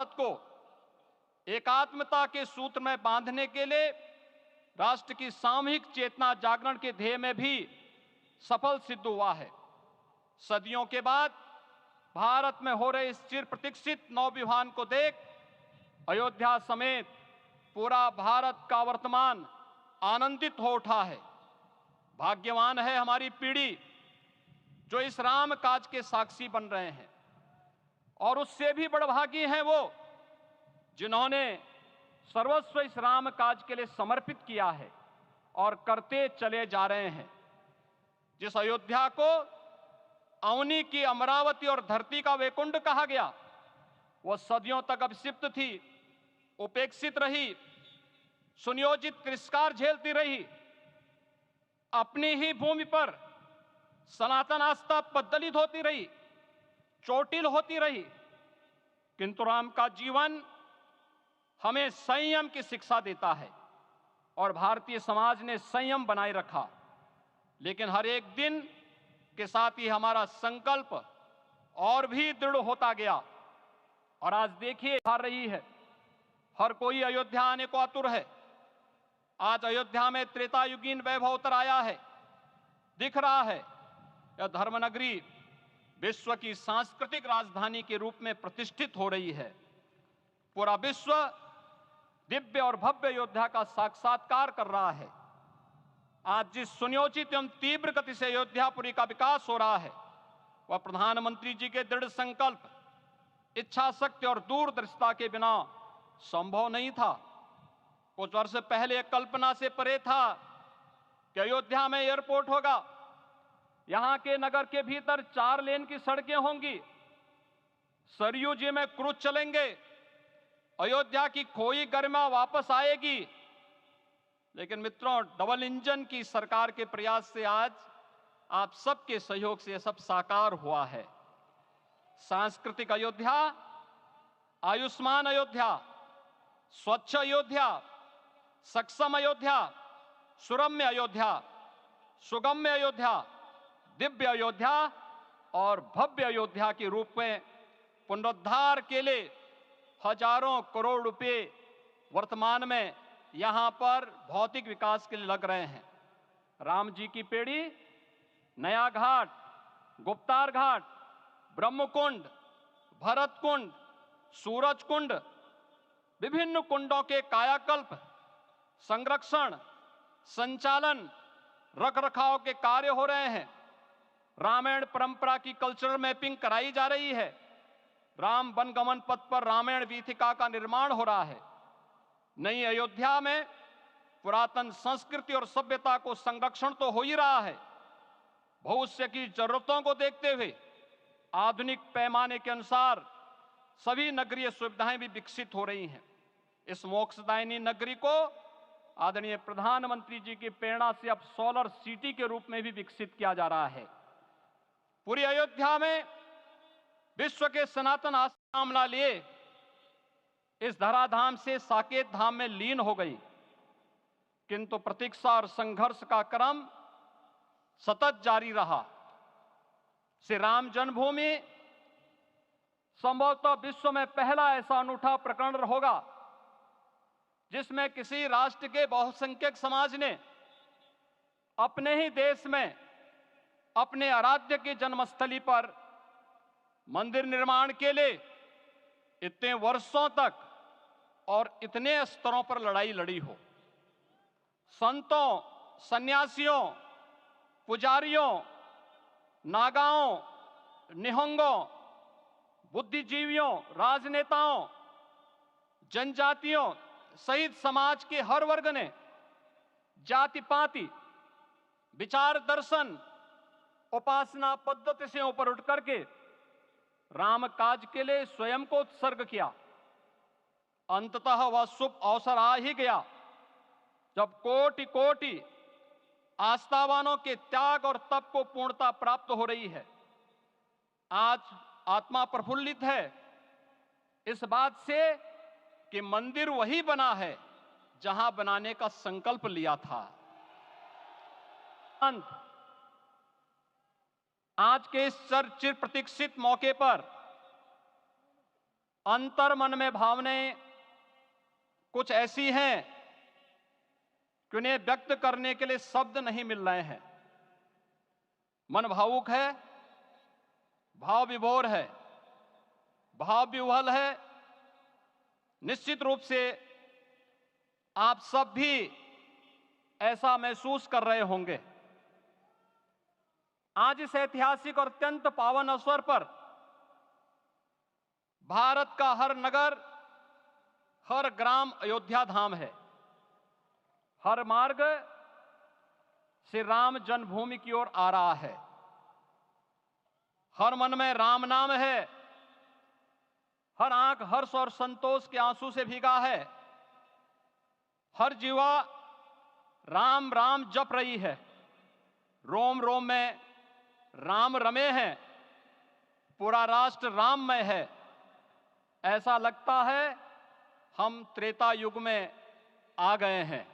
भारत को एकात्मता के सूत्र में बांधने के लिए राष्ट्र की सामूहिक चेतना जागरण के ध्येय में भी सफल सिद्ध हुआ है। सदियों के बाद भारत में हो रहे इस चिर प्रतीक्षित नवविवाह को देख अयोध्या समेत पूरा भारत का वर्तमान आनंदित हो उठा है। भाग्यवान है हमारी पीढ़ी जो इस राम काज के साक्षी बन रहे हैं, और उससे भी बड़भागी हैं वो जिन्होंने सर्वस्व इस राम काज के लिए समर्पित किया है और करते चले जा रहे हैं। जिस अयोध्या को अवनी की अमरावती और धरती का वैकुंठ कहा गया, वह सदियों तक अभिषिप्त थी, उपेक्षित रही, सुनियोजित तिरस्कार झेलती रही। अपनी ही भूमि पर सनातन आस्था पद्दलित होती रही, चोटिल होती रही, किंतु राम का जीवन हमें संयम की शिक्षा देता है और भारतीय समाज ने संयम बनाए रखा। लेकिन हर एक दिन के साथ ही हमारा संकल्प और भी दृढ़ होता गया, और आज देखिए हार रही है। हर कोई अयोध्या आने को आतुर है। आज अयोध्या में त्रेतायुगीन वैभव उतर आया है। दिख रहा है यह धर्मनगरी विश्व की सांस्कृतिक राजधानी के रूप में प्रतिष्ठित हो रही है। पूरा विश्व दिव्य और भव्य अयोध्या का साक्षात्कार कर रहा है। आज जिस सुनियोजित एवं तीव्र गति से अयोध्यापुरी का विकास हो रहा है, वह प्रधानमंत्री जी के दृढ़ संकल्प, इच्छा शक्ति और दूरदर्शिता के बिना संभव नहीं था। कुछ वर्ष पहले कल्पना से परे था कि अयोध्या में एयरपोर्ट होगा, यहां के नगर के भीतर 4 लेन की सड़कें होंगी, सरयू जी में क्रूज चलेंगे, अयोध्या की खोई गरिमा वापस आएगी। लेकिन मित्रों, डबल इंजन की सरकार के प्रयास से आज आप सबके सहयोग से यह सब साकार हुआ है। सांस्कृतिक अयोध्या, आयुष्मान अयोध्या, स्वच्छ अयोध्या, सक्षम अयोध्या, सुरम्य अयोध्या, सुगम्य अयोध्या, दिव्य अयोध्या और भव्य अयोध्या के रूप में पुनरुद्धार के लिए हजारों करोड़ रुपए वर्तमान में यहां पर भौतिक विकास के लिए लग रहे हैं। राम जी की पेड़ी, नया घाट, गुप्तार घाट, ब्रह्मकुंड, भरत कुंड, सूरज कुंड, विभिन्न कुंडों के कायाकल्प, संरक्षण, संचालन, रखरखाव के कार्य हो रहे हैं। रामायण परंपरा की कल्चरल मैपिंग कराई जा रही है। राम वनगमन पथ पर रामायण वीथिका का निर्माण हो रहा है। नई अयोध्या में पुरातन संस्कृति और सभ्यता को संरक्षण तो हो ही रहा है, भविष्य की जरूरतों को देखते हुए आधुनिक पैमाने के अनुसार सभी नगरीय सुविधाएं भी विकसित हो रही हैं। इस मोक्षदायिनी नगरी को आदरणीय प्रधानमंत्री जी की प्रेरणा से अब सोलर सिटी के रूप में भी विकसित किया जा रहा है। पूरी अयोध्या में विश्व के सनातन आस्था मामला लिए इस धराधाम से साकेत धाम में लीन हो गई, किंतु प्रतीक्षा और संघर्ष का क्रम सतत जारी रहा। श्री राम जन्मभूमि संभवतः विश्व में पहला ऐसा अनूठा प्रकरण होगा जिसमें किसी राष्ट्र के बहुसंख्यक समाज ने अपने ही देश में अपने आराध्य की जन्मस्थली पर मंदिर निर्माण के लिए इतने वर्षों तक और इतने स्तरों पर लड़ाई लड़ी हो। संतों, सन्यासियों, पुजारियों, नागाओं, निहंगों, बुद्धिजीवियों, राजनेताओं, जनजातियों सहित समाज के हर वर्ग ने जाति पाति, विचार दर्शन, उपासना पद्धति से ऊपर उठ करके राम काज के लिए स्वयं को उत्सर्ग किया। अंततः वह शुभ अवसर आ ही गया जब कोटि कोटि आस्थावानों के त्याग और तप को पूर्णता प्राप्त हो रही है। आज आत्मा प्रफुल्लित है इस बात से कि मंदिर वही बना है जहां बनाने का संकल्प लिया था। आज के इस चिर प्रतीक्षित मौके पर अंतर मन में भावनाएं कुछ ऐसी हैं कि उन्हें व्यक्त करने के लिए शब्द नहीं मिल रहे हैं। मन भावुक है, भाव विभोर है, भाव विह्वल है। निश्चित रूप से आप सब भी ऐसा महसूस कर रहे होंगे। आज इस ऐतिहासिक और अत्यंत पावन अवसर पर भारत का हर नगर, हर ग्राम अयोध्या धाम है। हर मार्ग श्री राम जन्मभूमि की ओर आ रहा है। हर मन में राम नाम है। हर आंख हर्ष और संतोष के आंसू से भीगा है। हर जीवा राम राम जप रही है। रोम रोम में राम रमे हैं। पूरा राष्ट्र राममय है। ऐसा लगता है हम त्रेता युग में आ गए हैं।